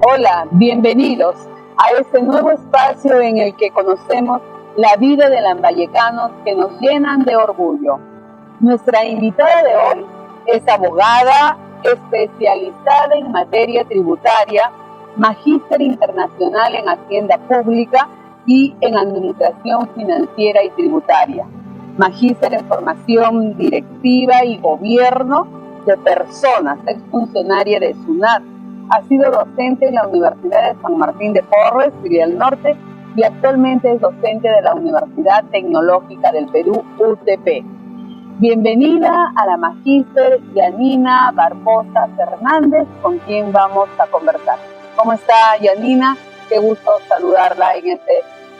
Hola, bienvenidos a este nuevo espacio en el que conocemos la vida de lambayecanos que nos llenan de orgullo. Nuestra invitada de hoy es abogada, especializada en materia tributaria, magíster internacional en Hacienda Pública y en Administración Financiera y Tributaria, magíster en Formación Directiva y Gobierno de Personas, exfuncionaria de SUNAT. Ha sido docente en la Universidad de San Martín de Porres, filial Norte, y actualmente es docente de la Universidad Tecnológica del Perú, UTP. Bienvenida a la magíster Yanina Barbosa Fernández, con quien vamos a conversar. ¿Cómo está, Yanina? Qué gusto saludarla en este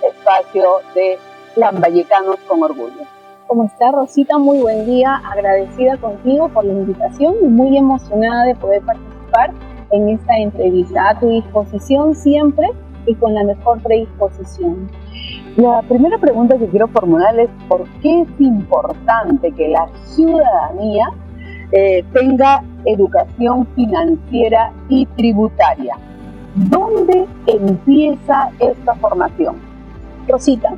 espacio de Lambayecanos con Orgullo. ¿Cómo está, Rosita? Muy buen día, agradecida contigo por la invitación y muy emocionada de poder participar en esta entrevista. A tu disposición siempre y con la mejor predisposición. La primera pregunta que quiero formular es ¿por qué es importante que la ciudadanía tenga educación financiera y tributaria? ¿Dónde empieza esta formación? Rosita,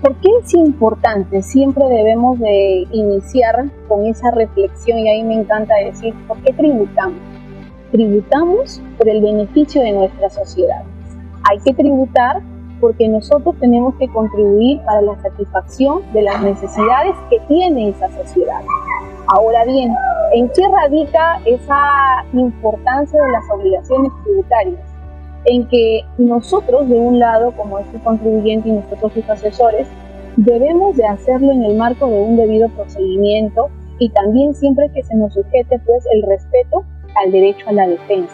¿por qué es importante? Siempre debemos de iniciar con esa reflexión y ahí me encanta decir, ¿por qué tributamos? Tributamos por el beneficio de nuestra sociedad. Hay que tributar porque nosotros tenemos que contribuir para la satisfacción de las necesidades que tiene esa sociedad. Ahora bien, ¿en qué radica esa importancia de las obligaciones tributarias? En que nosotros, de un lado, como este contribuyente y nosotros sus asesores, debemos de hacerlo en el marco de un debido procedimiento y también siempre que se nos sujete pues el respeto al derecho a la defensa.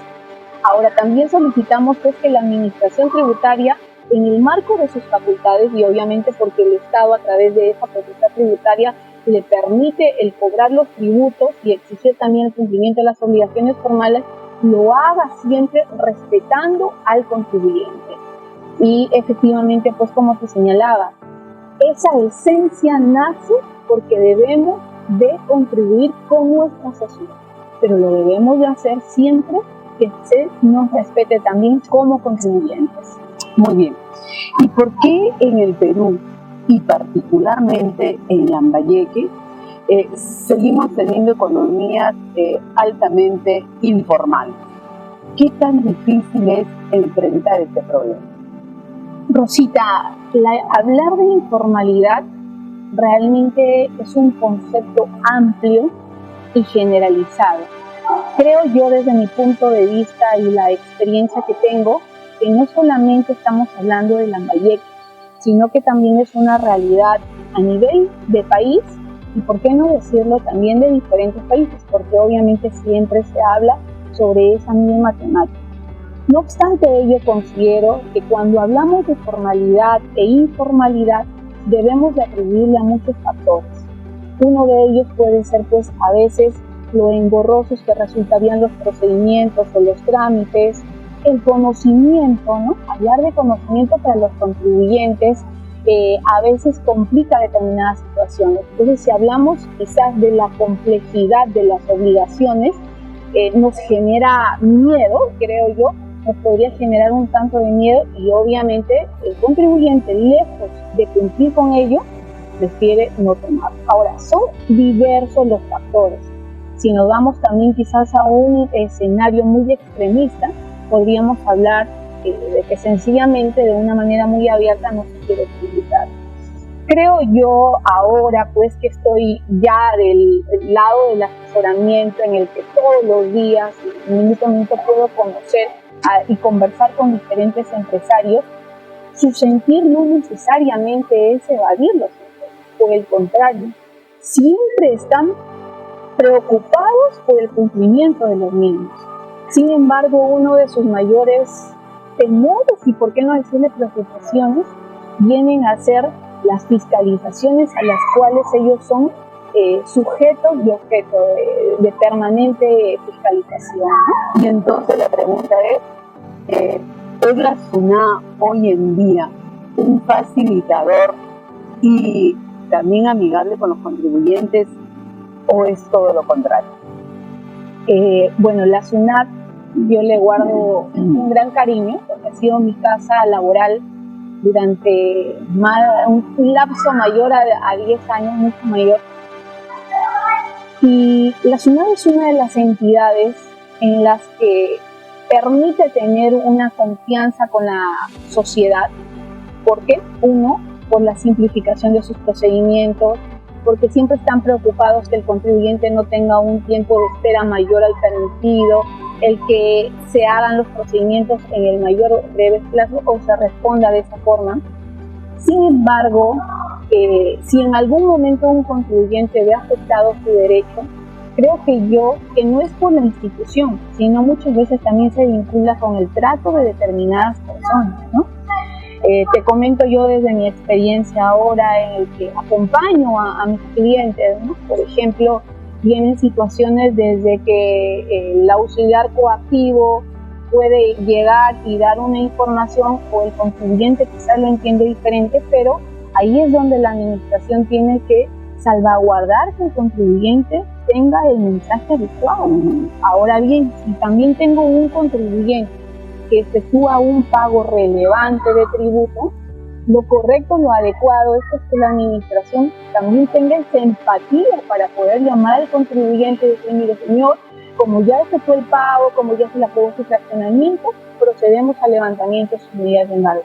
Ahora también solicitamos pues que la administración tributaria, en el marco de sus facultades y obviamente porque el Estado a través de esa potestad tributaria le permite el cobrar los tributos y exigir también el cumplimiento de las obligaciones formales, lo haga siempre respetando al contribuyente. Y efectivamente, pues como te señalaba, esa esencia nace porque debemos de contribuir con nuestra sociedad, pero lo debemos de hacer siempre que se nos respete también como contribuyentes. Muy bien. ¿Y por qué en el Perú y particularmente en Lambayeque seguimos teniendo economías altamente informales? ¿Qué tan difícil es enfrentar este problema? Rosita, hablar de informalidad realmente es un concepto amplio y generalizado. Creo yo desde mi punto de vista y la experiencia que tengo, que no solamente estamos hablando de Lambayeque, sino que también es una realidad a nivel de país y, por qué no decirlo, también de diferentes países, porque obviamente siempre se habla sobre esa misma temática. No obstante ello, considero que cuando hablamos de formalidad e informalidad, debemos de atribuirle a muchos factores. Uno de ellos puede ser, pues, a veces lo engorrosos que resultarían los procedimientos o los trámites, el conocimiento, ¿no? Hablar de conocimiento para los contribuyentes a veces complica determinadas situaciones. Entonces, si hablamos quizás de la complejidad de las obligaciones, nos genera miedo, creo yo, nos podría generar un tanto de miedo y obviamente el contribuyente, lejos de cumplir con ello, prefiere no tomarlo. Ahora, son diversos los factores. Si nos vamos también quizás a un escenario muy extremista, podríamos hablar de que sencillamente de una manera muy abierta no se quiere tributar. Creo yo ahora pues que estoy ya del lado del asesoramiento en el que todos los días, minuto a minuto, puedo conocer y conversar con diferentes empresarios. Su sentir no necesariamente es evadir los impuestos, por el contrario, siempre están preocupados por el cumplimiento de los mismos. Sin embargo, uno de sus mayores temores y por qué no decirle preocupaciones vienen a ser las fiscalizaciones a las cuales ellos son sujetos y objeto de permanente fiscalización, ¿no? Y entonces la pregunta ¿es la SUNAT hoy en día un facilitador y también amigable con los contribuyentes o es todo lo contrario? Bueno, la SUNAT yo le guardo un gran cariño porque ha sido mi casa laboral durante un lapso mayor a 10 años, mucho mayor. Y la SUNAT es una de las entidades en las que permite tener una confianza con la sociedad. ¿Por qué? Uno, por la simplificación de sus procedimientos, porque siempre están preocupados que el contribuyente no tenga un tiempo de espera mayor al permitido, el que se hagan los procedimientos en el mayor breve plazo o se responda de esa forma. Sin embargo, si en algún momento un contribuyente ve afectado su derecho, creo que no es por la institución, sino muchas veces también se vincula con el trato de determinadas personas, ¿no? Te comento yo desde mi experiencia ahora en el que acompaño a mis clientes, ¿no? Por ejemplo, vienen situaciones desde que el auxiliar coactivo puede llegar y dar una información o el contribuyente quizás lo entiende diferente, pero ahí es donde la administración tiene que salvaguardar que el contribuyente tenga el mensaje adecuado. Ahora bien, si también tengo un contribuyente que efectúa un pago relevante de tributo, lo correcto, lo adecuado es que la administración también tenga esa empatía para poder llamar al contribuyente y decir, mire señor, como ya efectuó el pago, como ya se le aprobó su fraccionamiento, procedemos al levantamiento de sus medidas de embargo.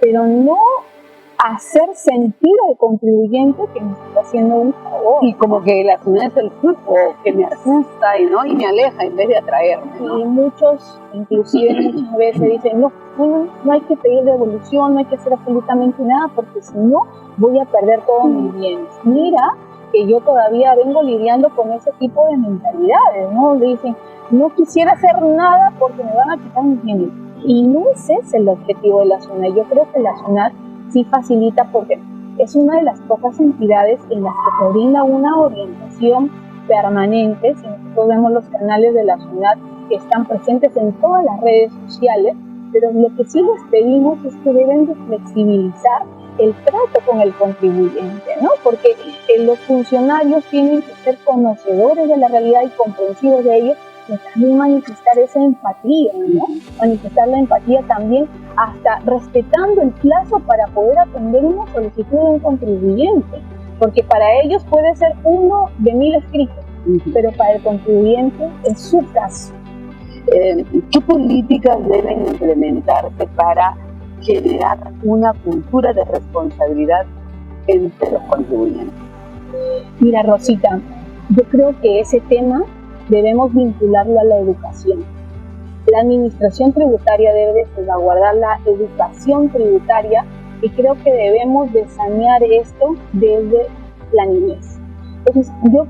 Pero no hacer sentir al contribuyente que nos está haciendo un favor. Y como que la SUNAT es el cuerpo que me asusta y me aleja en vez de atraerme, ¿no? Y muchos, inclusive muchas veces dicen, no hay que pedir devolución, no hay que hacer absolutamente nada, porque si no, voy a perder todos mis bienes. Mira que yo todavía vengo lidiando con ese tipo de mentalidades, ¿no? Dicen, no quisiera hacer nada porque me van a quitar mis bienes. Y no es ese el objetivo de la SUNAT. Yo creo que la SUNAT sí facilita porque es una de las pocas entidades en las que se brinda una orientación permanente. Si nosotros vemos los canales de la SUNAT que están presentes en todas las redes sociales, pero lo que sí les pedimos es que deben de flexibilizar el trato con el contribuyente, ¿no? Porque los funcionarios tienen que ser conocedores de la realidad y comprensivos de ellos, y también manifestar esa empatía, ¿no? Manifestar la empatía también hasta respetando el plazo para poder atender una solicitud de un contribuyente, porque para ellos puede ser uno de 1000 escritos, pero para el contribuyente es su caso. ¿Qué políticas deben implementarse para generar una cultura de responsabilidad entre los contribuyentes? Mira, Rosita, yo creo que ese tema debemos vincularlo a la educación. La administración tributaria debe de salvaguardar la educación tributaria y creo que debemos de sanear esto desde la niñez. Entonces, yo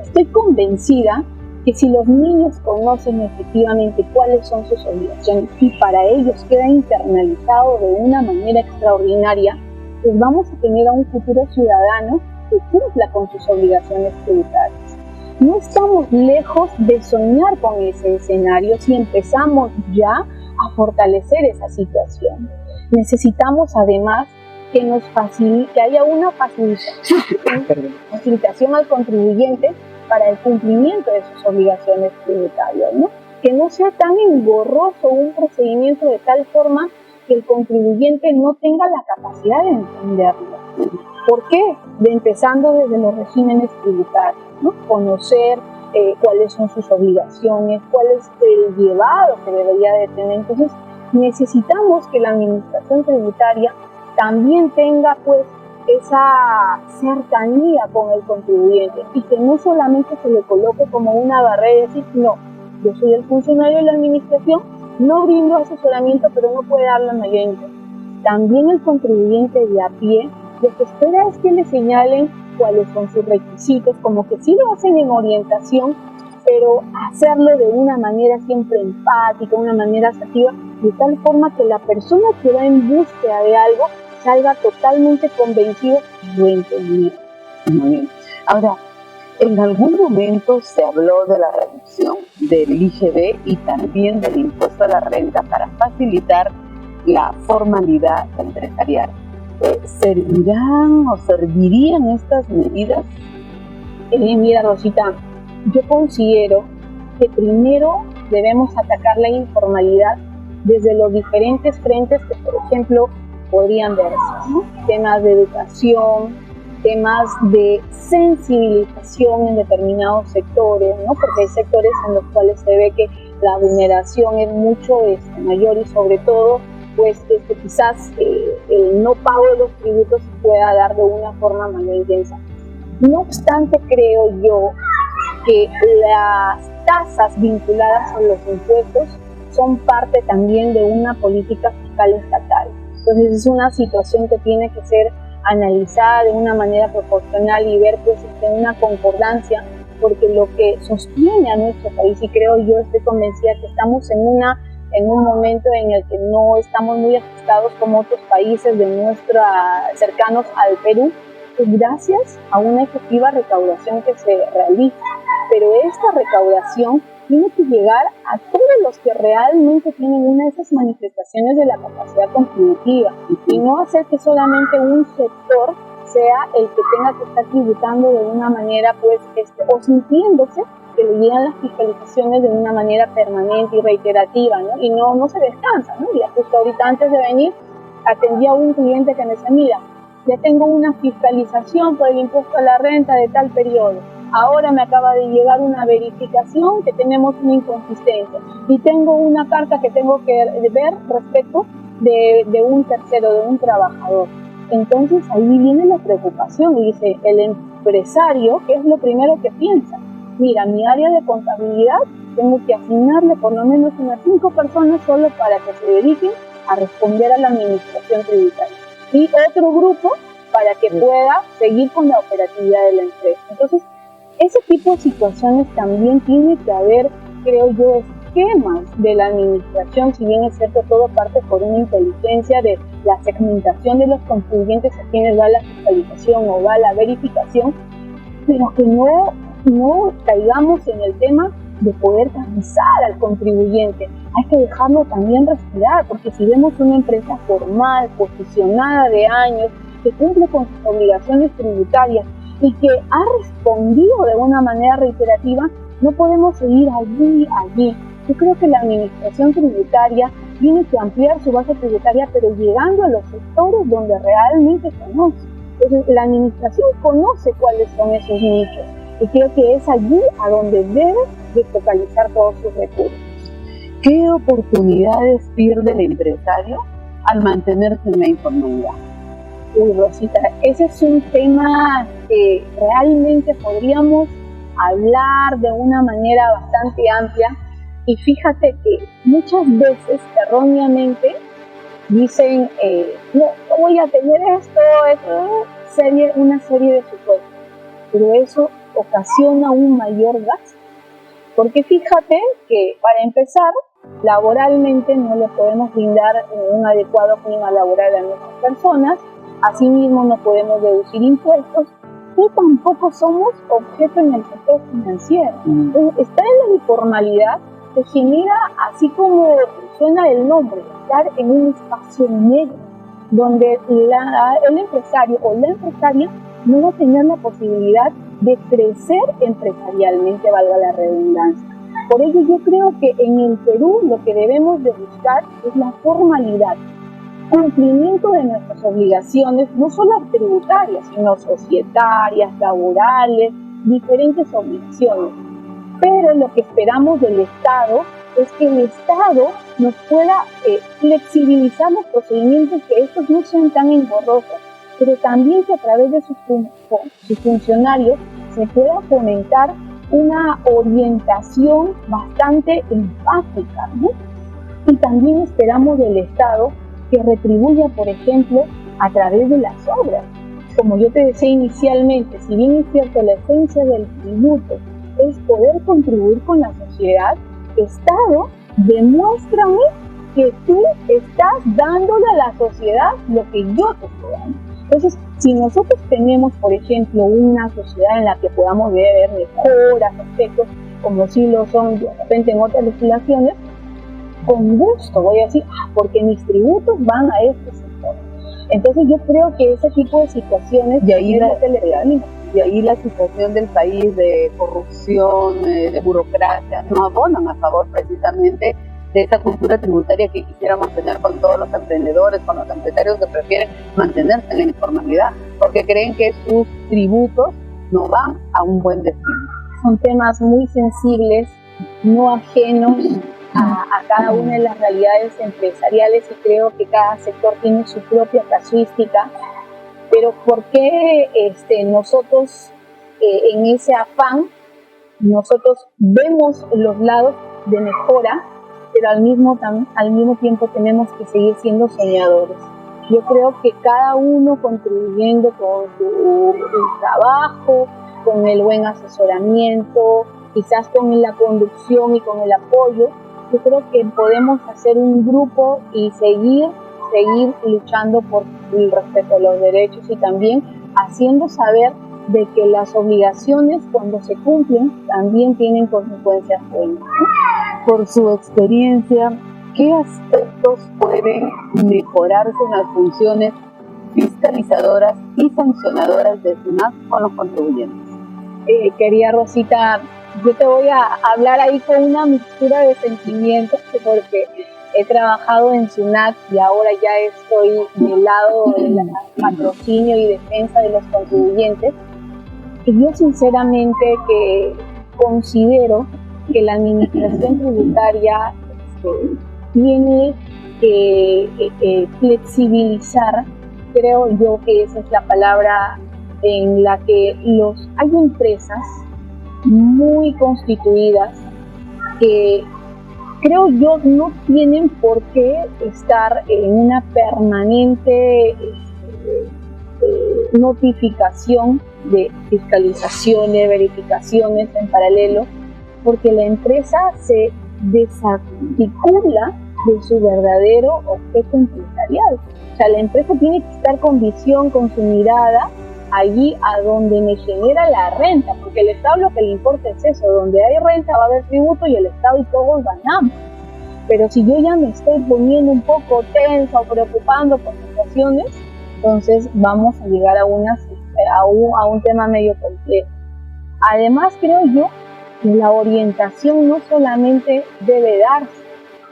estoy convencida que si los niños conocen efectivamente cuáles son sus obligaciones y para ellos queda internalizado de una manera extraordinaria, pues vamos a tener a un futuro ciudadano que cumpla con sus obligaciones tributarias. No estamos lejos de soñar con ese escenario si empezamos ya a fortalecer esa situación. Necesitamos además que haya una facilitación al contribuyente para el cumplimiento de sus obligaciones tributarias, ¿no? Que no sea tan engorroso un procedimiento de tal forma que el contribuyente no tenga la capacidad de entenderlo. ¿Por qué? Empezando desde los regímenes tributarios, ¿no? Conocer cuáles son sus obligaciones, cuál es el llevado que debería de tener. Entonces, necesitamos que la administración tributaria también tenga, pues, esa cercanía con el contribuyente y que no solamente se le coloque como una barrera y decir, no, yo soy el funcionario de la administración, no brindo asesoramiento, pero no puede dar la mayor interés. También el contribuyente de a pie, lo que espera es que le señalen cuáles son sus requisitos, como que sí lo hacen en orientación, pero hacerlo de una manera siempre empática, una manera asertiva, de tal forma que la persona que va en búsqueda de algo salga totalmente convencido y lo entendido. Muy bien. Ahora, en algún momento se habló de la reducción del IGB y también del impuesto a la renta para facilitar la formalidad empresarial. ¿Servirán o servirían estas medidas? Mira, Rosita, yo considero que primero debemos atacar la informalidad desde los diferentes frentes que, por ejemplo, podrían verse, ¿no? Temas de educación, temas de sensibilización en determinados sectores, ¿no? Porque hay sectores en los cuales se ve que la vulneración es mucho mayor y sobre todo pues quizás el no pago de los tributos se pueda dar de una forma mayor intensa. No obstante, creo yo que las tasas vinculadas a los impuestos son parte también de una política fiscal estatal. Entonces es una situación que tiene que ser analizada de una manera proporcional y ver pues una concordancia, porque lo que sostiene a nuestro país, y creo yo, estoy convencida que estamos en un momento en el que no estamos muy ajustados como otros países de cercanos al Perú, pues gracias a una efectiva recaudación que se realiza. Pero esta recaudación tiene que llegar a todos los que realmente tienen una de esas manifestaciones de la capacidad contributiva y no hacer que solamente un sector sea el que tenga que estar tributando de una manera pues o sintiéndose que le llegan las fiscalizaciones de una manera permanente y reiterativa, ¿no? Y no se descansa, ¿no? Y justo ahorita antes de venir atendí a un cliente que me decía, mira, ya tengo una fiscalización por el impuesto a la renta de tal periodo. Ahora me acaba de llegar una verificación que tenemos una inconsistencia y tengo una carta que tengo que ver respecto de un tercero, de un trabajador. Entonces ahí viene la preocupación y dice el empresario, ¿qué es lo primero que piensa? Mira, mi área de contabilidad tengo que asignarle por lo menos unas 5 personas solo para que se dediquen a responder a la administración tributaria y otro grupo para que pueda seguir con la operatividad de la empresa. Entonces, ese tipo de situaciones también tiene que haber, creo yo, esquemas de la administración, si bien es cierto, todo parte por una inteligencia de la segmentación de los contribuyentes a quienes va la fiscalización o va la verificación, pero que no caigamos en el tema de poder cansar al contribuyente. Hay que dejarlo también respirar, porque si vemos una empresa formal, posicionada de años, que cumple con sus obligaciones tributarias y que ha respondido de una manera reiterativa, no podemos seguir allí. Yo creo que la administración tributaria tiene que ampliar su base tributaria, pero llegando a los sectores donde realmente conoce. Entonces, la administración conoce cuáles son esos nichos y creo que es allí a donde debe de focalizar todos sus recursos. ¿Qué oportunidades pierde el empresario al mantenerse en la informalidad? Uy, Rosita, ese es un tema que realmente podríamos hablar de una manera bastante amplia y fíjate que muchas veces erróneamente dicen no voy a tener una serie de supuestos, pero eso ocasiona un mayor gasto, porque fíjate que para empezar laboralmente no le podemos brindar un adecuado clima laboral a nuestras personas. Asimismo, no podemos deducir impuestos y tampoco somos objeto en el sector financiero. Entonces, estar en la informalidad se genera, así como suena el nombre, estar en un espacio negro, donde el empresario o la empresaria no va a tener la posibilidad de crecer empresarialmente, valga la redundancia. Por ello, yo creo que en el Perú lo que debemos de buscar es la formalidad, cumplimiento de nuestras obligaciones, no solo tributarias, sino societarias, laborales, diferentes obligaciones. Pero lo que esperamos del Estado es que el Estado nos pueda flexibilizar los procedimientos, que estos no sean tan engorrosos, pero también que a través de sus funcionarios se pueda fomentar una orientación bastante empática, ¿no? Y también esperamos del Estado que retribuya, por ejemplo, a través de las obras. Como yo te decía inicialmente, si bien es cierto, la esencia del tributo es poder contribuir con la sociedad, Estado, demuéstrame que tú estás dándole a la sociedad lo que yo te estoy dando. Entonces, si nosotros tenemos, por ejemplo, una sociedad en la que podamos ver mejoras, aspectos, como sí lo son de repente en otras legislaciones, con gusto voy a decir, porque mis tributos van a este sector. Entonces yo creo que ese tipo de situaciones y ahí es lo que le anima. y ahí la situación del país de corrupción, de burocracia, no abonan a favor precisamente de esa cultura tributaria que quisiéramos tener con todos los emprendedores, con los empresarios que prefieren mantenerse en la informalidad, porque creen que sus tributos no van a un buen destino. Son temas muy sensibles, no ajenos a cada una de las realidades empresariales, y creo que cada sector tiene su propia casuística. Pero ¿por qué nosotros en ese afán, nosotros vemos los lados de mejora, pero al mismo tiempo tenemos que seguir siendo soñadores? Yo creo que cada uno contribuyendo con su trabajo, con el buen asesoramiento, quizás con la conducción y con el apoyo, yo creo que podemos hacer un grupo y seguir luchando por el respeto a los derechos, y también haciendo saber de que las obligaciones, cuando se cumplen, también tienen consecuencias buenas. Por su experiencia, ¿qué aspectos pueden mejorarse en las funciones fiscalizadoras y sancionadoras de SUNAT con los contribuyentes? Querida Rosita, yo te voy a hablar ahí con una mixtura de sentimientos, porque he trabajado en SUNAT y ahora ya estoy del lado del patrocinio y defensa de los contribuyentes. Y yo sinceramente que considero que la administración tributaria tiene que flexibilizar, creo yo que esa es la palabra, en la que hay empresas muy constituidas que creo yo no tienen por qué estar en una permanente notificación de fiscalizaciones, verificaciones en paralelo, porque la empresa se desarticula de su verdadero objeto empresarial. O sea, la empresa tiene que estar con visión, con su mirada allí a donde me genera la renta, porque el Estado lo que le importa es eso: donde hay renta va a haber tributo y el Estado y todos ganamos. Pero si yo ya me estoy poniendo un poco tensa o preocupando por situaciones, entonces vamos a llegar a un tema medio complejo. Además, creo yo que la orientación no solamente debe darse,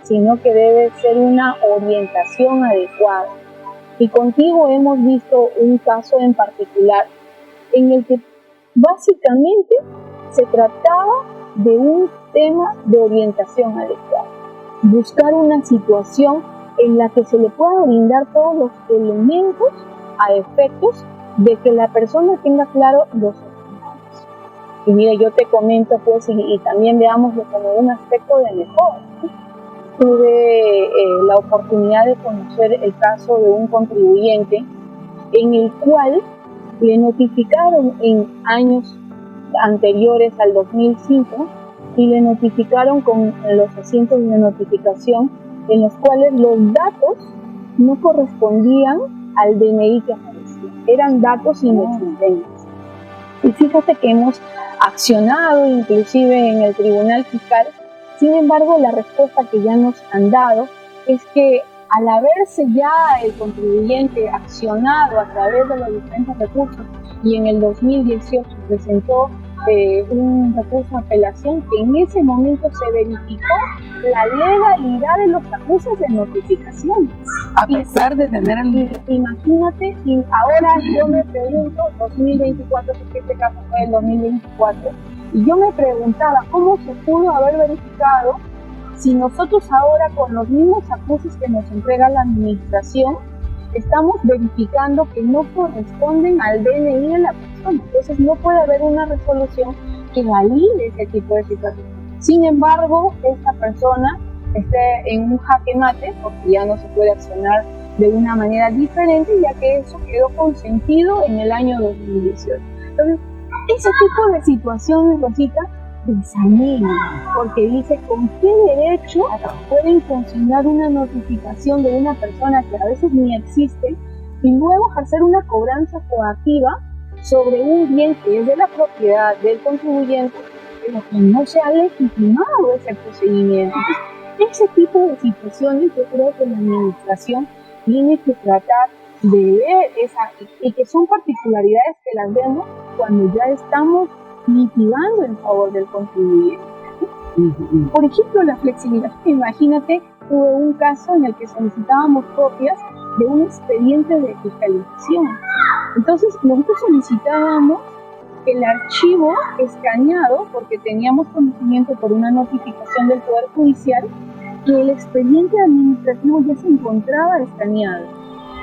sino que debe ser una orientación adecuada. Y contigo hemos visto un caso en particular en el que básicamente se trataba de un tema de orientación adecuada. Buscar una situación en la que se le pueda brindar todos los elementos a efectos de que la persona tenga claro los objetivos. Y mira, yo te comento pues, y también veámoslo como un aspecto de mejora. Tuve la oportunidad de conocer el caso de un contribuyente en el cual le notificaron en años anteriores al 2005 y le notificaron con los asientos de notificación en los cuales los datos no correspondían al DNI que aparecía, eran datos inexistentes. Y fíjate que hemos accionado inclusive en el Tribunal Fiscal. Sin embargo, la respuesta que ya nos han dado es que al haberse ya el contribuyente accionado a través de los diferentes recursos, y en el 2018 presentó un recurso de apelación, que en ese momento se verificó la legalidad de los acusos de notificación. A pesar de tener el... Imagínate, y ahora yo me pregunto, 2024, porque este caso fue el 2024, y yo me preguntaba cómo se pudo haber verificado si nosotros ahora con los mismos acusos que nos entrega la administración estamos verificando que no corresponden al DNI de la persona. Entonces no puede haber una resolución que valide ese tipo de situación. Sin embargo, esta persona está en un jaque mate porque ya no se puede accionar de una manera diferente, ya que eso quedó consentido en el año 2018. Entonces, ese tipo de situaciones, Rosita, desanima, porque dice con qué derecho pueden consignar una notificación de una persona que a veces ni existe y luego hacer una cobranza coactiva sobre un bien que es de la propiedad del contribuyente, pero que no se ha legitimado ese procedimiento. Entonces, ese tipo de situaciones yo creo que la administración tiene que tratar de ver y que son particularidades que las vemos cuando ya estamos mitigando en favor del contribuyente. Por ejemplo, la flexibilidad. Imagínate, hubo un caso en el que solicitábamos copias de un expediente de fiscalización. Entonces, nosotros solicitábamos el archivo escaneado porque teníamos conocimiento por una notificación del Poder Judicial que el expediente administrativo ya se encontraba escaneado.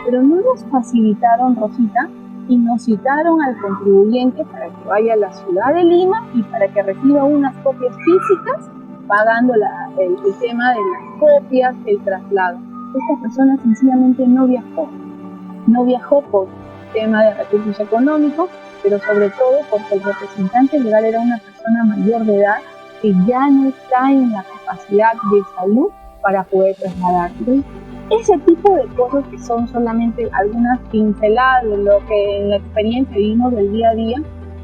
Pero no nos facilitaron, Rosita, y nos citaron al contribuyente para que vaya a la ciudad de Lima y para que reciba unas copias físicas, pagando el tema de las copias, el traslado. Esta persona sencillamente no viajó por tema de recursos económicos, pero sobre todo porque el representante legal era una persona mayor de edad que ya no está en la capacidad de salud para poder trasladar. Entonces, ese tipo de cosas que son solamente algunas pinceladas de lo que en la experiencia vimos del día a día,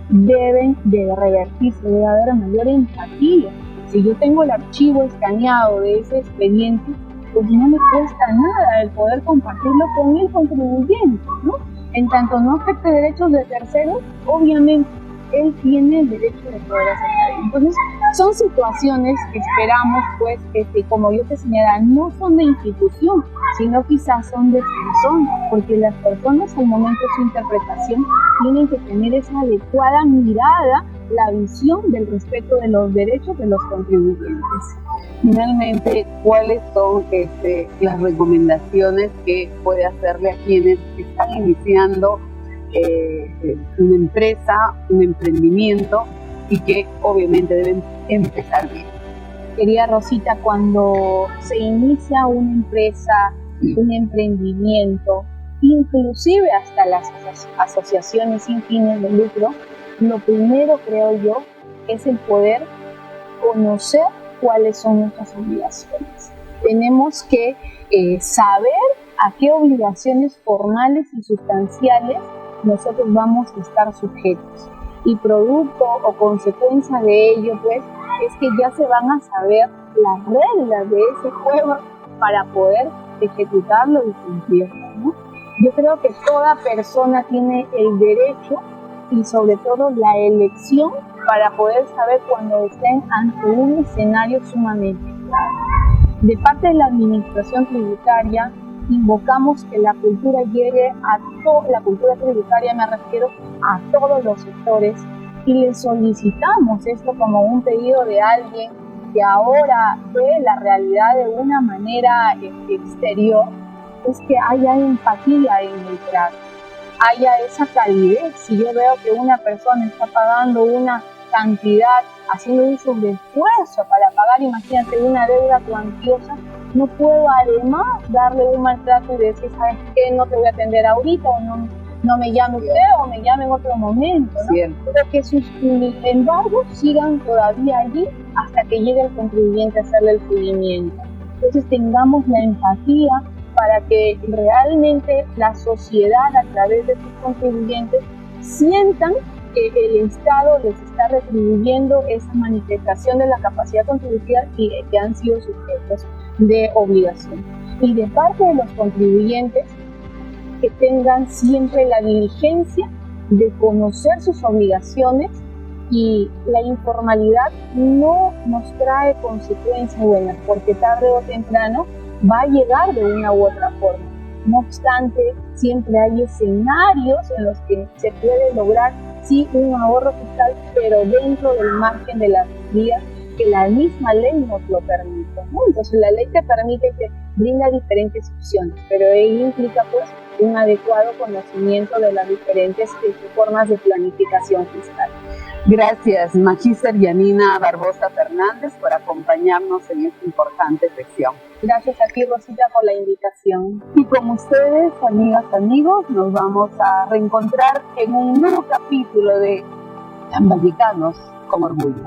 deben de revertirse, debe haber mayor empatía. Si yo tengo el archivo escaneado de ese expediente, pues no me cuesta nada el poder compartirlo con el contribuyente, ¿no? En tanto no afecte derechos de terceros, obviamente él tiene el derecho de poder aceptar. Entonces, son situaciones que esperamos, pues, que como yo te señalaba, no son de institución, sino quizás son de personas, porque las personas al momento de su interpretación tienen que tener esa adecuada mirada, la visión del respeto de los derechos de los contribuyentes. Finalmente, ¿cuáles son las recomendaciones que puede hacerle a quienes están iniciando una empresa, un emprendimiento y que obviamente deben empezar bien? Querida Rosita, cuando se inicia una empresa, un emprendimiento, inclusive hasta las asociaciones sin fines de lucro, lo primero, creo yo, es el poder conocer cuáles son nuestras obligaciones. Tenemos que saber a qué obligaciones formales y sustanciales nosotros vamos a estar sujetos. Y producto o consecuencia de ello, pues, es que ya se van a saber las reglas de ese juego para poder ejecutarlo y cumplirlo, ¿no? Yo creo que toda persona tiene el derecho y sobre todo la elección para poder saber cuando estén ante un escenario sumamente claro. De parte de la administración tributaria, invocamos que la cultura llegue a toda la cultura tributaria, me refiero a todos los sectores, y le solicitamos esto como un pedido de alguien que ahora ve la realidad de una manera exterior, es que haya empatía en el trato, haya esa calidez. Si yo veo que una persona está pagando una cantidad, haciendo un sobreesfuerzo para pagar, imagínate, una deuda cuantiosa, no puedo además darle un maltrato y decir, ¿sabes qué? No te voy a atender ahorita, o no me llame usted, o me llame en otro momento, ¿no? Pero que sus embargos sigan todavía allí hasta que llegue el contribuyente a hacerle el seguimiento. Entonces tengamos la empatía para que realmente la sociedad, a través de sus contribuyentes, sientan que el Estado les está retribuyendo esa manifestación de la capacidad contributiva y que han sido sujetos de obligación. Y de parte de los contribuyentes, que tengan siempre la diligencia de conocer sus obligaciones, y la informalidad no nos trae consecuencias buenas, porque tarde o temprano va a llegar de una u otra forma. No obstante, siempre hay escenarios en los que se puede lograr sí un ahorro fiscal, pero dentro del margen de las vías que la misma ley nos lo permite, ¿no? Entonces la ley te permite que brinda diferentes opciones, pero ello implica pues un adecuado conocimiento de las diferentes formas de planificación fiscal. Gracias, Magíster Yanina Barbosa Fernández, por acompañarnos en esta importante sección. Gracias a ti, Rosita, por la invitación. Y con ustedes, amigas, amigos, nos vamos a reencontrar en un nuevo capítulo de Lambayecanos con Orgullo.